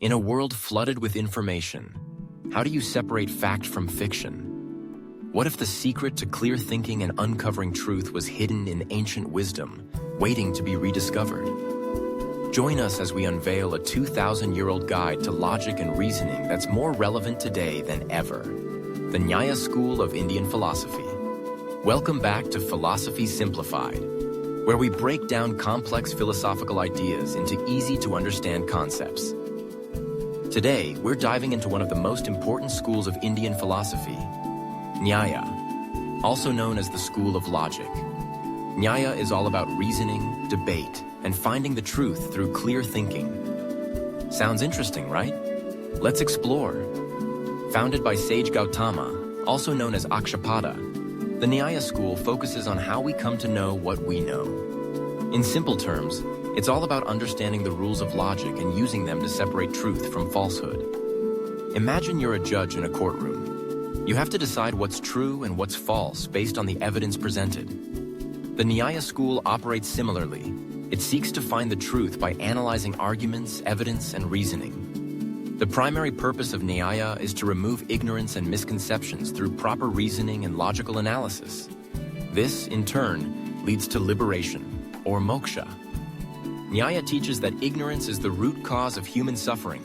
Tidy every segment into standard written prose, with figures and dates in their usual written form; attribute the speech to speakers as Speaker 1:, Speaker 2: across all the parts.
Speaker 1: In a world flooded with information, how do you separate fact from fiction? What if the secret to clear thinking and uncovering truth was hidden in ancient wisdom, waiting to be rediscovered? Join us as we unveil a 2,000-year-old guide to logic and reasoning that's more relevant today than ever. The Nyaya School of Indian Philosophy. Welcome back to Philosophy Simplified, where we break down complex philosophical ideas into easy-to-understand concepts. Today, we're diving into one of the most important schools of Indian philosophy, Nyaya, also known as the School of Logic. Nyaya is all about reasoning, debate, and finding the truth through clear thinking. Sounds interesting, right? Let's explore. Founded by sage Gautama, also known as Akshapada, the Nyaya school focuses on how we come to know what we know. In simple terms, it's all about understanding the rules of logic and using them to separate truth from falsehood. Imagine you're a judge in a courtroom. You have to decide what's true and what's false based on the evidence presented. The Nyaya school operates similarly. It seeks to find the truth by analyzing arguments, evidence, and reasoning. The primary purpose of Nyaya is to remove ignorance and misconceptions through proper reasoning and logical analysis. This, in turn, leads to liberation, or moksha. Nyaya teaches that ignorance is the root cause of human suffering.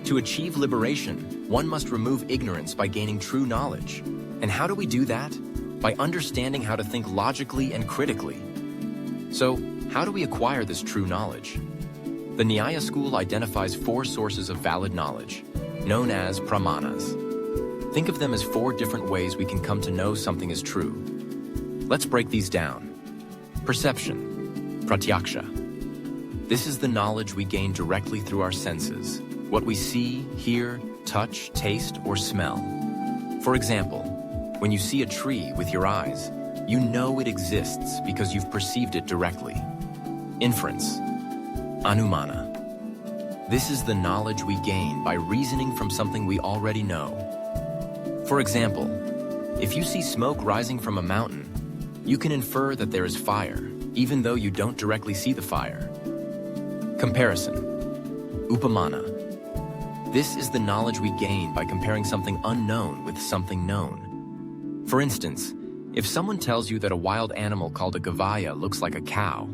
Speaker 1: To achieve liberation, one must remove ignorance by gaining true knowledge. And how do we do that? By understanding how to think logically and critically. So, how do we acquire this true knowledge? The Nyaya school identifies 4 sources of valid knowledge, known as pramanas. Think of them as 4 different ways we can come to know something is true. Let's break these down. Perception, pratyaksha. This is the knowledge we gain directly through our senses, what we see, hear, touch, taste, or smell. For example, when you see a tree with your eyes, you know it exists because you've perceived it directly. Inference, anumana. This is the knowledge we gain by reasoning from something we already know. For example, if you see smoke rising from a mountain, you can infer that there is fire, even though you don't directly see the fire. Comparison, upamana. This is the knowledge we gain by comparing something unknown with something known. For instance, if someone tells you that a wild animal called a gavaya looks like a cow,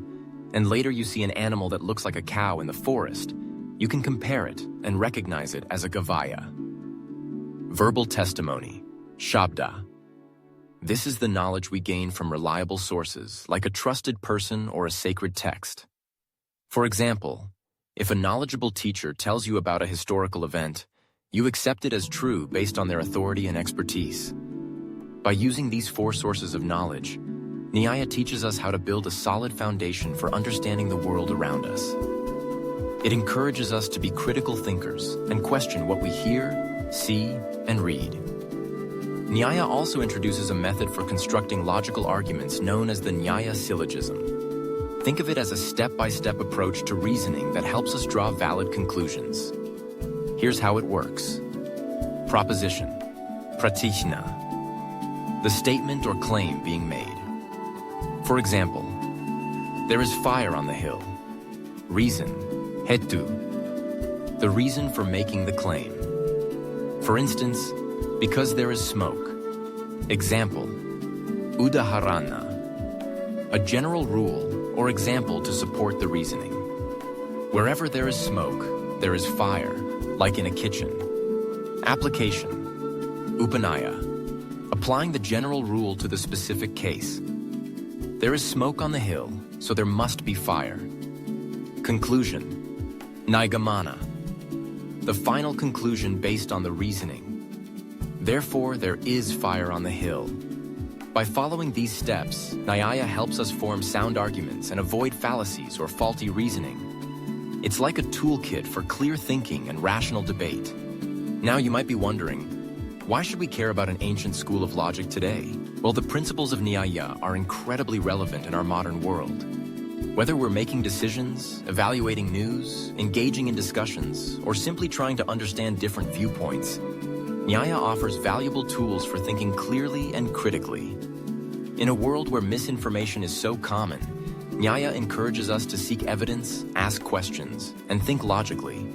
Speaker 1: and later you see an animal that looks like a cow in the forest, you can compare it and recognize it as a gavaya. Verbal testimony, shabda. This is the knowledge we gain from reliable sources, like a trusted person or a sacred text. For example, if a knowledgeable teacher tells you about a historical event, you accept it as true based on their authority and expertise. By using these 4 sources of knowledge, Nyaya teaches us how to build a solid foundation for understanding the world around us. It encourages us to be critical thinkers and question what we hear, see, and read. Nyaya also introduces a method for constructing logical arguments known as the Nyaya syllogism. Think of it as a step-by-step approach to reasoning that helps us draw valid conclusions. Here's how it works. Proposition, pratishna. The statement or claim being made. For example, there is fire on the hill. Reason, hetu. The reason for making the claim. For instance, because there is smoke. Example, udaharana. A general rule or example to support the reasoning. Wherever there is smoke, there is fire, like in a kitchen. Application, upanaya. Applying the general rule to the specific case. There is smoke on the hill, so there must be fire. Conclusion, nigamana. The final conclusion based on the reasoning. Therefore, there is fire on the hill. By following these steps, Nyaya helps us form sound arguments and avoid fallacies or faulty reasoning. It's like a toolkit for clear thinking and rational debate. Now you might be wondering, why should we care about an ancient school of logic today? Well, the principles of Nyaya are incredibly relevant in our modern world. Whether we're making decisions, evaluating news, engaging in discussions, or simply trying to understand different viewpoints, Nyaya offers valuable tools for thinking clearly and critically. In a world where misinformation is so common, Nyaya encourages us to seek evidence, ask questions, and think logically.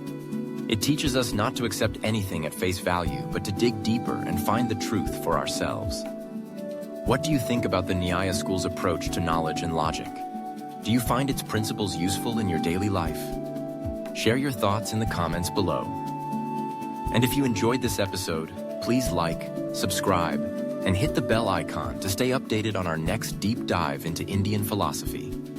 Speaker 1: It teaches us not to accept anything at face value, but to dig deeper and find the truth for ourselves. What do you think about the Nyaya school's approach to knowledge and logic? Do you find its principles useful in your daily life? Share your thoughts in the comments below. And if you enjoyed this episode, please like, subscribe, and hit the bell icon to stay updated on our next deep dive into Indian philosophy.